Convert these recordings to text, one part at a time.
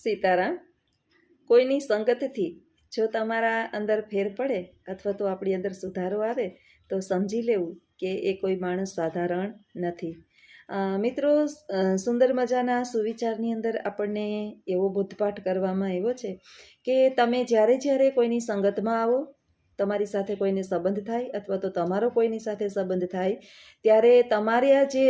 સીતારામ. કોઈની સંગતથી જો તમારા અંદર ફેર પડે અથવા તો આપણી અંદર સુધારો આવે તો સમજી લેવું કે એ કોઈ માણસ સાધારણ નથી. મિત્રો, સુંદર મજાના સુવિચારની અંદર આપણને એવો બોધપાઠ કરવામાં આવ્યો છે કે તમે જ્યારે જ્યારે કોઈની સંગતમાં આવો, તમારી સાથે કોઈને સંબંધ થાય અથવા તો તમારો કોઈની સાથે સંબંધ થાય ત્યારે તમારા જે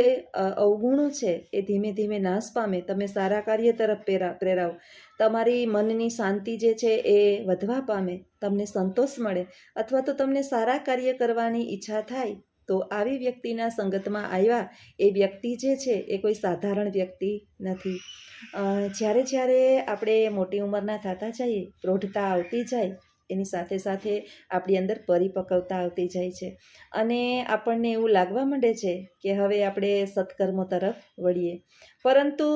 અવગુણો છે એ ધીમે ધીમે નાશ પામે. તમે સારા કાર્ય તરફ પ્રેરાવ, તમારી મનની શાંતિ જે છે એ વધવા પામે, તમને સંતોષ મળે અથવા તો તમને સારા કાર્ય કરવાની ઈચ્છા થાય તો આવી વ્યક્તિના સંગતમાં આવ્યા એ વ્યક્તિ જે છે એ કોઈ સાધારણ વ્યક્તિ નથી. જ્યારે જ્યારે આપણે મોટી ઉંમરના થતા જઈએ, પ્રૌઢતા આવતી જાય, એની સાથે સાથે આપણી અંદર પરિપક્વતા આવતી જાય છે અને આપણને એવું લાગવા માંડે છે કે હવે આપણે સત્કર્મો તરફ વળીએ. પરંતુ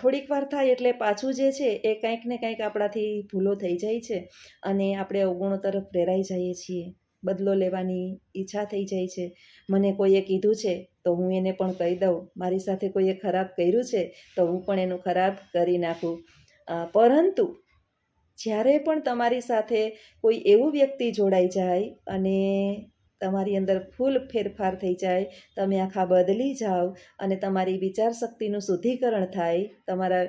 થોડીક વાર થાય એટલે પાછું જે છે એ કંઈક ને કંઈક આપણાથી ભૂલો થઈ જાય છે અને આપણે અવગુણો તરફ પ્રેરાઈ જઈએ છીએ. બદલો લેવાની ઈચ્છા થઈ જાય છે. મને કોઈએ કીધું છે તો હું એને પણ કહી દઉં, મારી સાથે કોઈએ ખરાબ કર્યું છે તો હું પણ એનું ખરાબ કરી નાખું. પરંતુ જ્યારે પણ તમારી સાથે કોઈ એવું વ્યક્તિ જોડાઈ જાય અને તમારી અંદર ફૂલ ફેરફાર થઈ જાય, તમે આખા બદલી જાઓ અને તમારી વિચાર શક્તિનું શુદ્ધિકરણ થાય, તમારા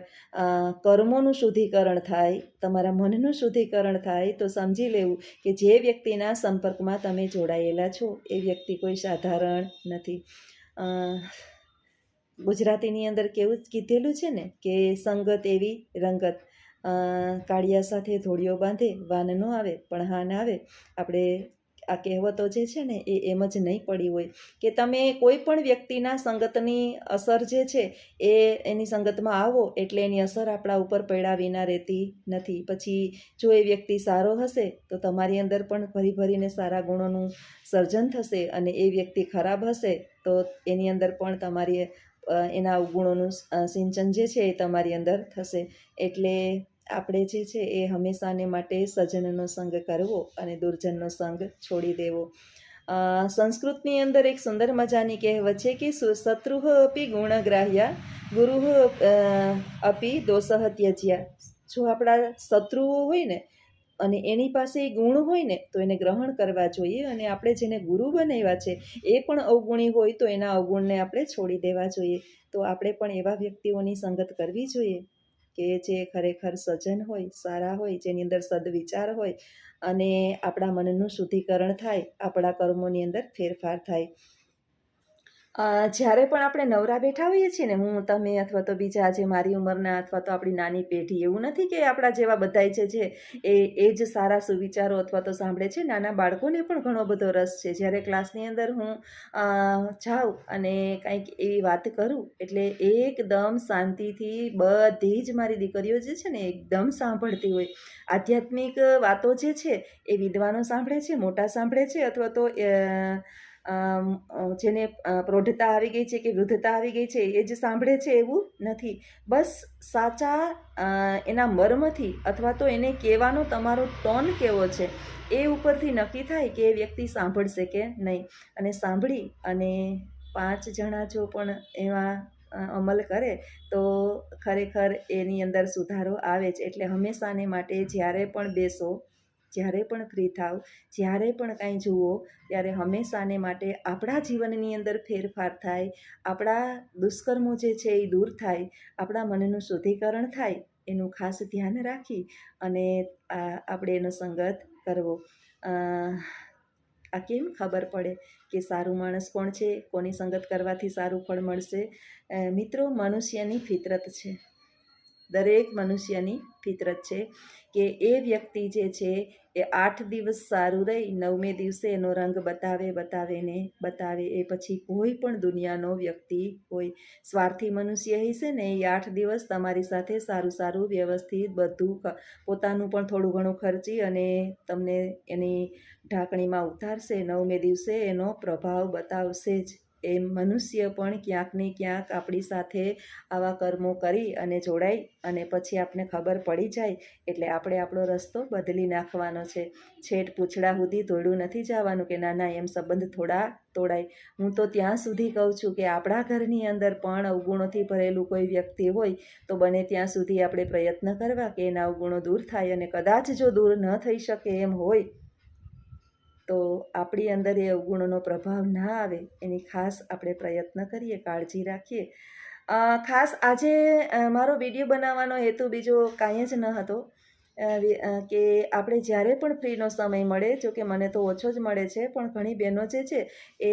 કર્મોનું શુદ્ધિકરણ થાય, તમારા મનનું શુદ્ધિકરણ થાય, તો સમજી લેવું કે જે વ્યક્તિના સંપર્કમાં તમે જોડાયેલા છો એ વ્યક્તિ કોઈ સાધારણ નથી. ગુજરાતીની અંદર કેવું જ કીધેલું છે ને કે સંગત એવી રંગત, કાળિયા સાથે ધોળિયો બાંધે વાન ન આવે પણ હાન આવે. આપણે આ કહેવતો જે છે ને એ એમ જ નહીં પડી હોય કે તમે કોઈ પણ વ્યક્તિના સંગતની અસર જે છે એ એની સંગતમાં આવો એટલે એની અસર આપણા ઉપર પડ્યા વિના રહેતી નથી. પછી જો એ વ્યક્તિ સારો હશે તો તમારી અંદર પણ ભરી ભરીને સારા ગુણોનું સર્જન થશે અને એ વ્યક્તિ ખરાબ હશે તો એની અંદર પણ તમારી એના અવગુણોનું સિંચન જે છે એ તમારી અંદર થશે. એટલે આપણે જે છે એ હંમેશાને માટે સજ્જનનો સંગ કરવો અને દુર્જનનો સંગ છોડી દેવો. સંસ્કૃતની અંદર એક સુંદર મજાની કહેવત છે કે શત્રુઃ અપી ગુણગ્રાહ્યા ગુરુઃ અપી દોષઃ ત્યજ્યા. જો આપણા શત્રુઓ હોય ને અને એની પાસે ગુણ હોય ને તો એને ગ્રહણ કરવા જોઈએ અને આપણે જેને ગુરુ બનાવ્યા છે એ પણ અવગુણી હોય તો એના અવગુણને આપણે છોડી દેવા જોઈએ. તો આપણે પણ એવા વ્યક્તિઓની સંગત કરવી જોઈએ કે જે ખરેખર સજ્જન હોય, સારા હોય, જેની અંદર સદવિચાર હોય અને આપણા મનનું શુદ્ધિકરણ થાય, આપણા કર્મોની અંદર ફેરફાર થાય. જ્યારે પણ આપણે નવરા બેઠા હોઈએ છીએ ને, હું, તમે અથવા તો બીજા જે મારી ઉંમરના અથવા તો આપણી નાની પેઢી, એવું નથી કે આપણા જેવા બધાય છે એ જ સારા સુવિચારો અથવા તો સાંભળે છે. નાના બાળકોને પણ ઘણો બધો રસ છે. જ્યારે ક્લાસની અંદર હું જાઉં અને કંઈક એવી વાત કરું એટલે એકદમ શાંતિથી બધી જ મારી દીકરીઓ જે છે ને એકદમ સાંભળતી હોય. આધ્યાત્મિક વાતો જે છે એ વિદ્વાનો સાંભળે છે, મોટા સાંભળે છે અથવા તો જેને પ્રૌઢતા આવી ગઈ છે કે વૃદ્ધતા આવી ગઈ છે એ જ સાંભળે છે એવું નથી. બસ સાચા એના મર્મથી અથવા તો એને કહેવાનો તમારો ટોન કેવો છે એ ઉપરથી નક્કી થાય કે એ વ્યક્તિ સાંભળશે કે નહીં. અને સાંભળી અને 5 જણા જો પણ એમાં અમલ કરે તો ખરેખર એની અંદર સુધારો આવે જ. એટલે હંમેશાને માટે જ્યારે પણ બેસો, જ્યારે પણ ફ્રી થાવ, જ્યારે પણ કાંઈ જુઓ ત્યારે હંમેશાને માટે આપણા જીવનની અંદર ફેરફાર થાય, આપણા દુષ્કર્મો જે છે એ દૂર થાય, આપણા મનનું શુદ્ધિકરણ થાય, એનું ખાસ ધ્યાન રાખી અને આપણે એનો સંગત કરવો. આ કેમ ખબર પડે કે સારું માણસ કોણ છે, કોની સંગત કરવાથી સારું ફળ મળશે? મિત્રો, મનુષ્યની ફિતરત છે, દરેક મનુષ્યની ફિતરત છે કે એ વ્યક્તિ જે છે એ 8 દિવસ સારું રહી, 9મે દિવસે એનો રંગ બતાવે. એ પછી કોઈ પણ દુનિયાનો વ્યક્તિ હોય, સ્વાર્થી મનુષ્ય હશે ને એ 8 દિવસ તમારી સાથે સારું વ્યવસ્થિત બધું પોતાનું પણ થોડું ઘણું ખર્ચી અને તમને એની ઢાંકણીમાં ઉતારશે. 9મે દિવસે એનો પ્રભાવ બતાવશે જ. એ મનુષ્ય પણ ક્યાંક ને ક્યાંક આપણી સાથે આવા કર્મો કરી અને જોડાય અને પછી આપણે ખબર પડી જાય એટલે આપણે આપણો રસ્તો બદલી નાખવાનો છે. છેટ પૂછડા સુધી દોડું નથી જવાનું કે ના એમ સંબંધ થોડા તોડાય. હું તો ત્યાં સુધી કહું છું કે આપણા ઘરની અંદર પણ અવગુણોથી ભરેલું કોઈ વ્યક્તિ હોય તો બને ત્યાં સુધી આપણે પ્રયત્ન કરવા કે એના અવગુણો દૂર થાય, અને કદાચ જો દૂર ન થઈ શકે એમ હોય તો આપણી અંદર એ અવગુણોનો પ્રભાવ ના આવે એની ખાસ આપણે પ્રયત્ન કરીએ, કાળજી રાખીએ. ખાસ આજે મારો વિડીયો બનાવવાનો હેતુ બીજો કાંઈ જ ન હતો કે આપણે જ્યારે પણ ફ્રીનો સમય મળે, જો કે મને તો ઓછો જ મળે છે, પણ ઘણી બહેનો જે છે એ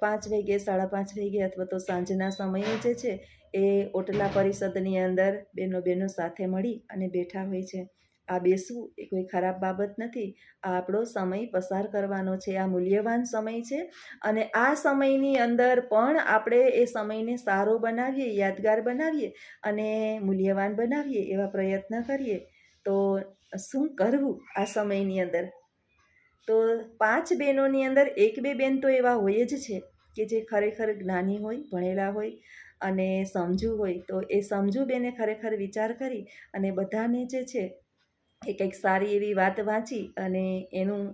5 વાગે 5:30 વાગે અથવા તો સાંજના સમયે જે છે એ ઓટલા પરિષદની અંદર બહેનો સાથે મળી અને બેઠા હોય છે. આ બેસવું એ કોઈ ખરાબ બાબત નથી. આ આપણો સમય પસાર કરવાનો છે, આ મૂલ્યવાન સમય છે, અને આ સમયની અંદર પણ આપણે એ સમયને સારો બનાવીએ, યાદગાર બનાવીએ અને મૂલ્યવાન બનાવીએ એવા પ્રયત્ન કરીએ. તો શું કરવું આ સમયની અંદર? તો 5 બહેનોની અંદર 1-2 બેન તો એવા હોય જ છે કે જે ખરેખર જ્ઞાની હોય, ભણેલા હોય અને સમજુ હોય. તો એ સમજુ બેને ખરેખર વિચાર કરી અને બધાને જે છે એ કંઈક સારી એવી વાત વાંચી અને એનું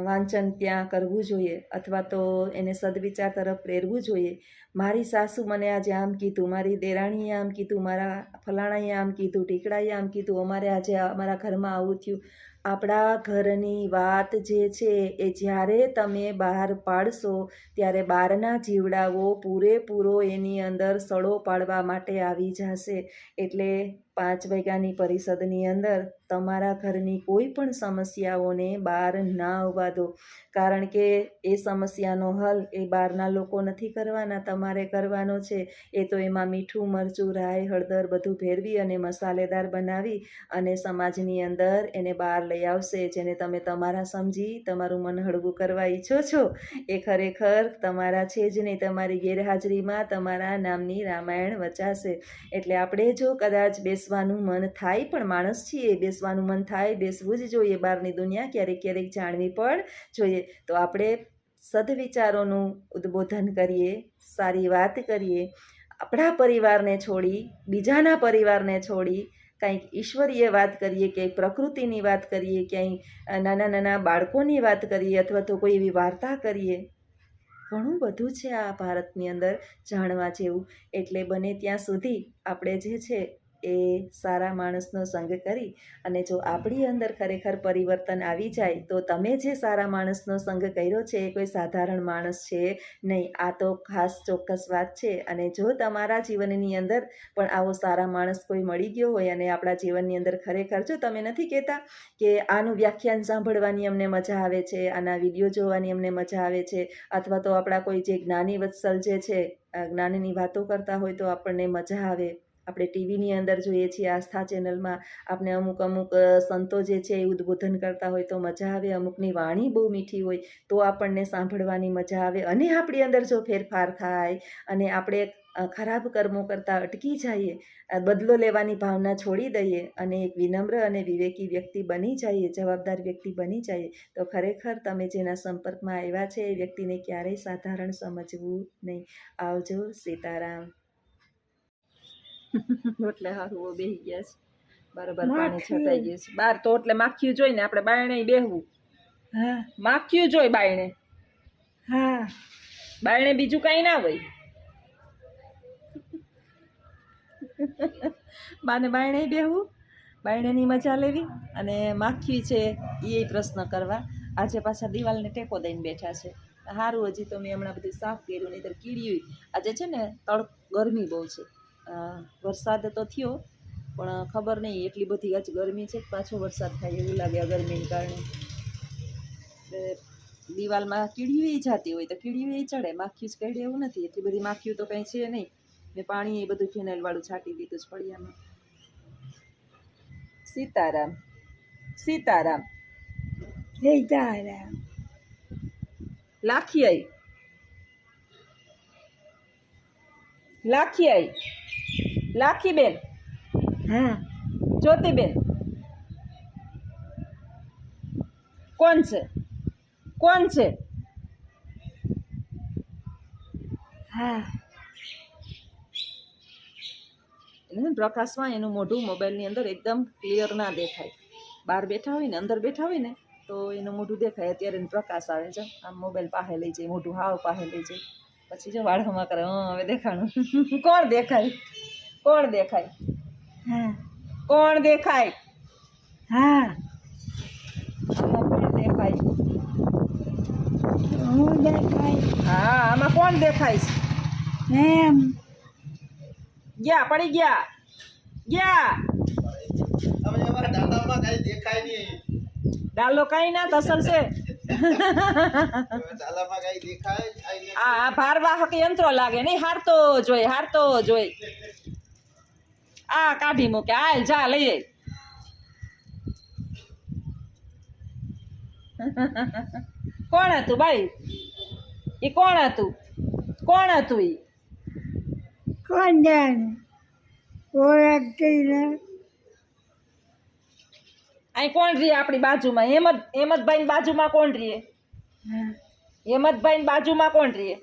વાંચન ત્યાં કરવું જોઈએ, અથવા તો એને સદવિચાર તરફ પ્રેરવું જોઈએ. મારી સાસુ મને આજે આમ કીધું, મારી દેરાણીએ આમ કીધું, મારા ફલાણાએ આમ કીધું, ઢીકડાએ આમ કીધું, અમારે આજે અમારા ઘરમાં આવું થયું. આપણા ઘરની વાત જે છે એ જ્યારે તમે બહાર પાડશો ત્યારે બહારના જીવડાઓ પૂરેપૂરો એની અંદર સડો પાડવા માટે આવી જશે. એટલે 5 વાગ્યાની પરિષદની અંદર તમારા ઘરની કોઈ પણ સમસ્યાઓને બહાર ના આવવા દો, કારણ કે એ સમસ્યાનો હલ એ બહારના લોકો નથી કરવાના, તમારે કરવાનો છે. એ તો એમાં મીઠું, મરચું, રાઈ, હળદર બધું ભેરવી અને મસાલેદાર બનાવી અને સમાજની અંદર એને બહાર લઈ આવશે. જેને તમે તમારા સમજી તમારું મન હળવું કરવા ઈચ્છો છો એ ખરેખર તમારા છે જ નહીં. તમારી ગેરહાજરીમાં તમારા નામની રામાયણ વચાશે. એટલે આપણે જો કદાચ બેસવાનું મન થાય, પણ માણસ છીએ, બેસવાનું મન થાય, બેસવું જ જોઈએ. બહારની દુનિયા ક્યારેક જાણવી પણ જોઈએ. તો આપણે સદવિચારોનું ઉદ્બોધન કરીએ, સારી વાત કરીએ, આપણા પરિવારને છોડી બીજાના પરિવારને છોડી કંઈક ઈશ્વરીય વાત કરીએ, ક્યાંય પ્રકૃતિની વાત કરીએ, ક્યાંય નાના બાળકોની વાત કરીએ, અથવા તો કોઈ એવી વાર્તા કરીએ. ઘણું બધું છે આ ભારતની અંદર જાણવા જેવું. એટલે બને ત્યાં સુધી આપણે જે છે એ સારા માણસનો સંગ કરી અને જો આપણી અંદર ખરેખર પરિવર્તન આવી જાય તો તમે જે સારા માણસનો સંગ કર્યો છે એ કોઈ સાધારણ માણસ છે નહીં. આ તો ખાસ ચોક્કસ વાત છે. અને જો તમારા જીવનની અંદર પણ આવો સારા માણસ કોઈ મળી ગયો હોય અને આપણા જીવનની અંદર ખરેખર, જો તમે નથી કહેતા કે આનું વ્યાખ્યાન સાંભળવાની અમને મજા આવે છે, આના વિડીયો જોવાની અમને મજા આવે છે, અથવા તો આપણા કોઈ જે જ્ઞાની વત્સલ જે છે જ્ઞાનની વાતો કરતા હોય તો આપણને મજા આવે. આપણે ટીવીની અંદર જોઈએ છીએ, આસ્થા ચેનલમાં આપણે અમુક સંતો જે છે એ ઉદ્બોધન કરતા હોય તો મજા આવે. અમુકની વાણી બહુ મીઠી હોય તો આપણને સાંભળવાની મજા આવે. અને આપણી અંદર જો ફેરફાર થાય અને આપણે ખરાબ કર્મો કરતાં અટકી જઈએ, બદલો લેવાની ભાવના છોડી દઈએ અને એક વિનમ્ર અને વિવેકી વ્યક્તિ બની જઈએ, જવાબદાર વ્યક્તિ બની જઈએ, તો ખરેખર તમે જેના સંપર્કમાં આવ્યા છે એ વ્યક્તિને ક્યારેય સાધારણ સમજવું નહીં. આવજો. સીતારામ. એટલે હારું બેહી ગયા છે બરાબર, પાણી છટાઈ ગયું છે બહાર તો, એટલે માખીયું જોઈને આપણે બાયણે બેહવું. હા, માખીયું જોઈ બાયણે. હા, બાયણે બીજું કાંઈ ના હોય. બાને બાયણે બેહવું, બાયણેની મજા લેવી અને માખી છે એ પ્રશ્ન કરવા. આજે પાછા દિવાલને ટેકો દઈને બેઠા છે. સારું, હજી તો મેં હમણાં બધું સાફ કર્યું, નહીં તો કીડી. આજે છે ને ગરમી બહુ છે. વરસાદ તો થયો પણ ખબર નહીં એટલી બધી આજ ગરમી છે, પાછો વરસાદ થાય એવું લાગે આ ગરમીને કારણે. દિવાલમાં કીડીઓ જાતી હોય તો કીડીઓ ચડે, માખીઓ જ કરડે એવું નથી. એટલી બધી માખીઓ તો કંઈ છે નહીં. ને પાણી એ બધું ફિનાઇલવાળું છાંટી દીધું જ ફળિયામાં. સીતારામ. સીતારામ. સીતારામ. લાખી આઈ, લાખી આઈ, લાખીબેન. હા, જ્યોતિબેન. કોણ છે? કોણ છે? હા એને પ્રકાશમાં એનું મોઢું મોબાઈલની અંદર એકદમ ક્લિયર ના દેખાય. બહાર બેઠા હોય ને અંદર બેઠા હોય ને તો એનું મોઢું દેખાય. અત્યારે એનો પ્રકાશ આવે છે, આમ મોબાઈલ પાસે લઈ જાય, મોઢું હાવ પાસે લઈ જાય, પછી જો વાળામાં કરે હવે દેખાણું. કોણ દેખાય? કોણ દેખાય? હા કોણ દેખાય? હા આમાં કોણ દેખાય? હું દેખાય હા આમાં કોણ દેખાય છે? એમ ગયા પડી ગયા ગયા. ડાલો કઈ ના તસલ છે. આ ભારવાહક યંત્રો લાગે નહીં, હારતો જોઈ હારતો જોઈ. આ કાઢી મૂકે, હાલ જા લઈએ. કોણ હતું ભાઈ? એ કોણ હતું? કોણ હતું ઈ? કોણ જાણે ઓળખતી ને અહીં કોણ રીએ આપણી બાજુમાં? હેમંતભાઈ ની બાજુમાં કોણ રીએ? હા હેમંતભાઈ ની બાજુમાં કોણ રીએ?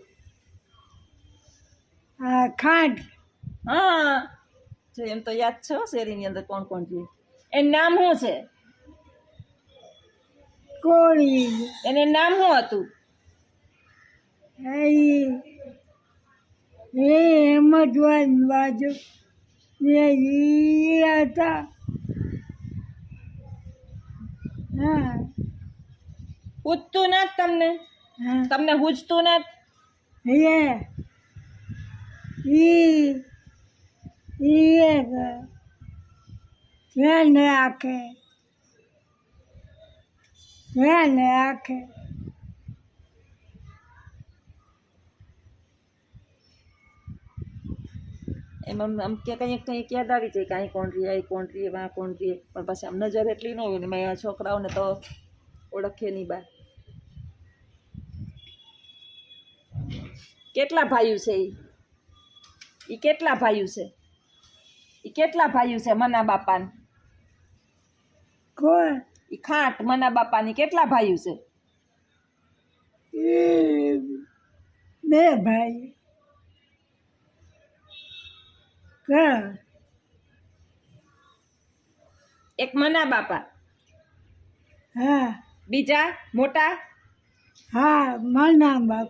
આ ખાંડ હા જો એમ તો યાદ છે હો, શેરીની અંદર કોણ કોણ રીએ. એનું નામ શું છે? કોળી એને નામ શું હતું? એ હેમતવાન બાજુ એ હતા. હા પૂછતું ના તમને? હા તમને પૂછતું ના? ધ્યાન રાખે ધ્યાન રાખે એમાં આમ કે કંઈક યાદ આવી જાય કે અહીં કોણ રીએ, અહીં કોણ રીએ, વાં કોણ રીએ, પણ પછી આમ નજર એટલી ન હોય ને મેં છોકરાઓને તો ઓળખે નહીં બા. કેટલા ભાઈઓ છે ઈ કેટલા ભાઈઓ છે? ઈ કેટલા ભાઈઓ છે મના બાપાને? કોણ ઈ ખાટ મના બાપાની કેટલા ભાઈઓ છે? બે ભાઈ એક મના બાપા, હા બીજા મોટા, હા મના બાપ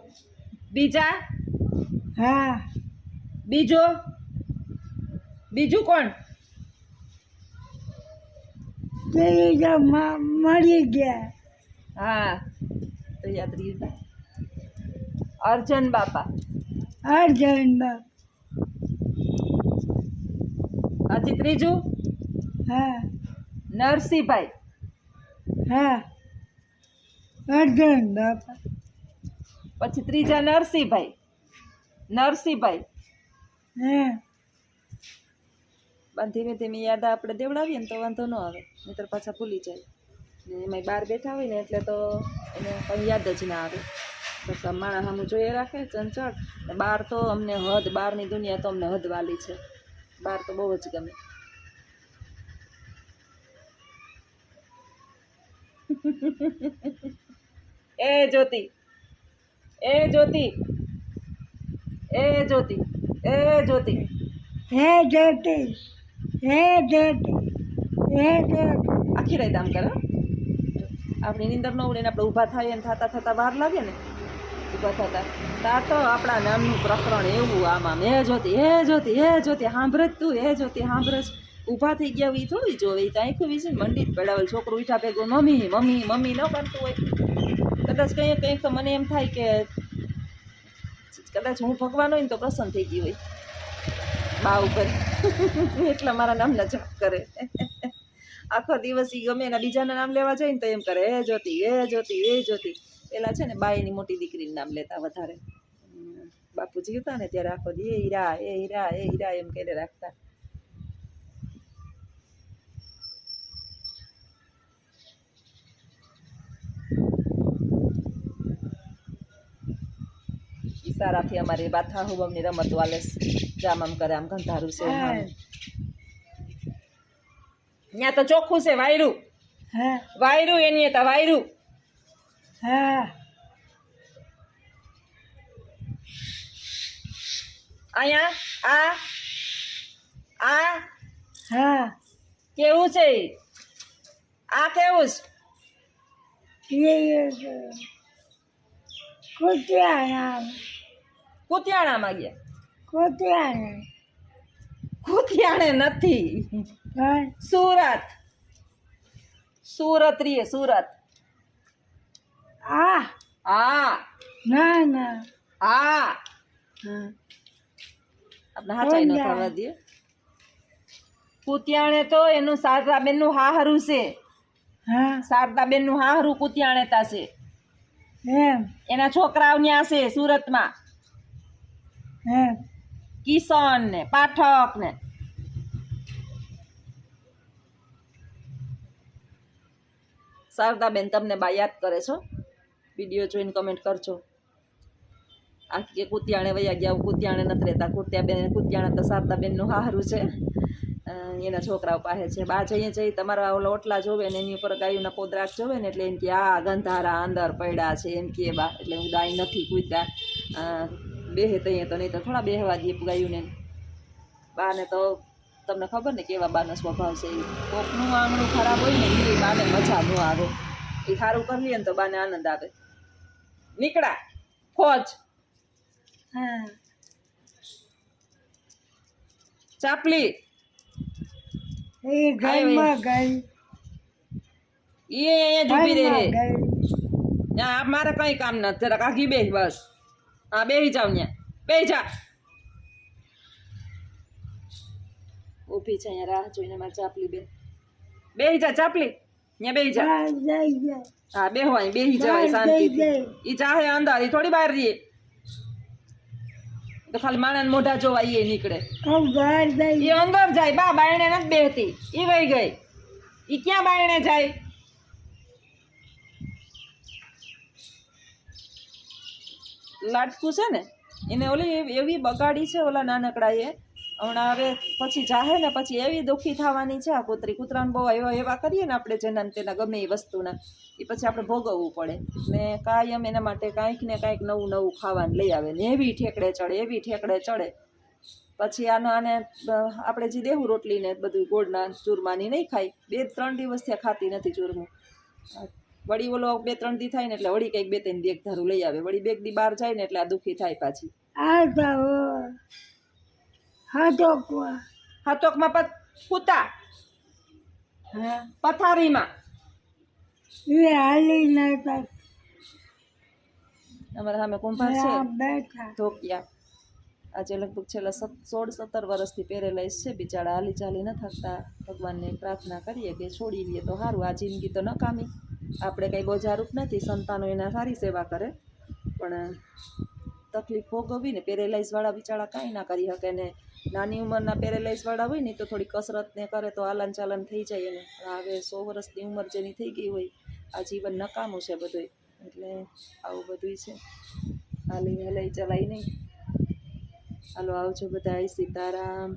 બીજા, હા બીજું કોણ? ત્રીજો મરી ગયા. હા તો યાદ રહ્યું. અર્જન બાપા, અર્જુન બાપ હજી ત્રીજું હા નરસિંહભાઈ, હા અર્જુન બાપા પછી ત્રીજા નરસિંહભાઈ. હા પણ ધીમે ધીમે યાદ આપણે દેવડાવીએ ને તો વાંધો ન આવે, નહીતર પાછા ભૂલી જાય. ને એમાં બહાર બેઠા હોય ને એટલે તો એને કંઈ યાદ જ ના આવે. તો માણસ સામું જોઈએ રાખે ચંચળ. ને બહાર તો અમને હદ, બહારની દુનિયા તો અમને હદ વાલી છે. બહાર તો બહુ જ ગમે. એ જ્યોતિ, એ જ્યોતિ, એ જ્યોતિ, એ જ્યોતિ, હે જ્યોતિ હે જ્યોતિ હે જ્યોતિ આખી રાત આમ કરે. આપણી નીંદર ન ઉડે ને આપણે ઊભા થાય ને થતા બહાર લાગે ને, ઊભા થતા તાર તો આપણા નામનું પ્રકરણ એવું આમ હે જ્યોતિ, હે જ્યોતિ, હે જ્યોતિ સાંભળે જ તું, હે જ્યોતિ સાંભળે જ. ઊભા થઈ ગયા એ થોડી જોવે, એ તો આંખું વીસે મંડી જ પડાવેલ. છોકરું ઉઠા ભેગું મમ્મી મમ્મી મમ્મી ન કરતું હોય. કદાચ કંઈક તો મને એમ થાય કે કદાચ હું ભગવાન હોય ને તો પ્રસન્ન થઈ ગઈ હોય બા ઉપર, એટલા મારા નામના જપ કરે. આખો દિવસ એ ગમે એના બીજાના નામ લેવા જાય ને તો એમ કરે હે જ્યોતિ, હે જ્યોતિ, હે જ્યોતિ. પેલા છે ને બાઈની મોટી દીકરીનું નામ લેતા વધારે. બાપુજી હતા ને ત્યારે આખો દી એ હીરા, એ હીરા, એ હીરા એમ કહી રાખતા. ઈશારાથી અમારી બાથા હુબમની રમત વાલે જામ આમ કરે, આમ ગંધારું છે. ત્યાં તો ચોખ્ખું છે વાયરું, હા વાયરું એની હતા વાયરું. હા અહીંયા આ હા કેવું છે આ કેવું છે એ કુતિયાણા કુતિયાણામાં ગયા કુતિયાણા કુતિયાણે નથી હા સુરત સુરત રીએ સુરત આ હા ના ના હા હા આપણે હાચાઈ ન થવા દે કુતિયાણે તો એનું શારદાબેનનું હાહરું છે હા શારદાબેનનું હાહરું કુતિયાણે તાશે એમ એના છોકરાઓ ન્યા છે સુરતમાં એમ કિશન ને પાઠક ને શારદાબેન તમને બા યાદ કરે છો વિડીયો જોઈને કમેન્ટ કરજો આ કે કુતિયાણે વયા ગયા કુતિયાણે નથી રહેતા કુતિયાણે તો શારદાબેનનું હારું છે એના છોકરાઓ પાસે છે બા જઈએ જઈ તમારા ઓલા ઓટલા જોવે ને એની ઉપર ગાયુંના પોદરાક જોવે ને એટલે એમ કે આ ગંધારા અંદર પડ્યા છે એમ કે બા એટલે હું ગાય નથી કૂતરા બેહે તો અહીંયા તો નહીં તો થોડા બેહવા દઈએ ગાયુંને બાને તો તમને ખબર ને કેવા બાનો સ્વભાવ છે કોકનું આંગણું ખરાબ હોય ને એ બાને મજા ન આવે એ સારું કરી લે ને તો બાને આનંદ આવે નીકળા ખોજ હા ચાપલી એ ઘરમાં ગઈ એ અહીંયા જ ઊભી રહે ઘરમાં ગઈ ત્યાં મારે કંઈ કામ નથી જરાક આખી બેસ બસ હા બેસી જાવ ત્યાં બેસી જા ઊભી છે અહીંયા રાહ જોઈને મારે ચાપલી બેન બેસી જા ચાપલી ત્યાં બેસી જા બહાર જઈ જાય હા બેહો અહીં બેસી જવાય શાંતિથી એ ચાહે અંદર એ થોડી બહાર રહીએ તો ખાલી માણસ મોઢા જોવા એ નીકળે હું બહાર જઈ એ અંદર જાય બા બાયણે નથી બેહતી એ વહી ગઈ એ ક્યાં બાયણે જાય લાટકું છે ને એને ઓલી એવી બગાડી છે ઓલા નાનકડાએ હમણાં હવે પછી જાહે ને પછી એવી દુઃખી થવાની છે આ કૂતરાને બહુ એવા કરીએ ને આપણે જેના તેના ગમે એ વસ્તુના એ પછી આપણે ભોગવવું પડે ને કાયમ એના માટે કાંઈક ને કાંઈક નવું નવું ખાવાનું લઈ આવે ને એવી ઠેકડે ચડે પછી આને આપણે જે દેવું રોટલી ને બધું ગોળના ચૂરમાની નહીં ખાય 2-3 દિવસથી ખાતી નથી ચૂરમું વળી ઓલો 2-3 દી થાય ને એટલે વળી કંઈક 2-3 બેગ ધારું લઈ આવે વળી 2 દી બહાર જાય ને એટલે આ દુઃખી થાય પાછી આવતા હાથોકવા હાથોકમાં કૂતા હા પથારીમાં એ હાલી નતા અમારા સામે કુંભાર છે બેઠા ધોકિયા આજે લગભગ છેલ્લા 16-17 વર્ષથી પેરેલાઇઝ છે બિચારા હાલી ચાલી ન થકતા ભગવાનને પ્રાર્થના કરીએ કે છોડી લઈએ તો સારું આ જિંદગી તો નકામી આપણે કંઈ બોજારૂપ નથી સંતાનો એના સારી સેવા કરે પણ તકલીફ ભોગવવી ને પેરેલાઇઝવાળા બિચારા કાંઈ ના કરી શકે ને નાની ઉંમરના પેરેલાઇઝવાળા હોય ને તો થોડી કસરત ને કરે તો હાલન ચાલન થઈ જાય એને હવે 100 વર્ષની ઉંમર જેની થઈ ગઈ હોય આ જીવન નકામું છે બધું એટલે આવું બધું છે હાલી હલાઈ ચલાઈ નહીં હાલો આવજો બધા સીતારામ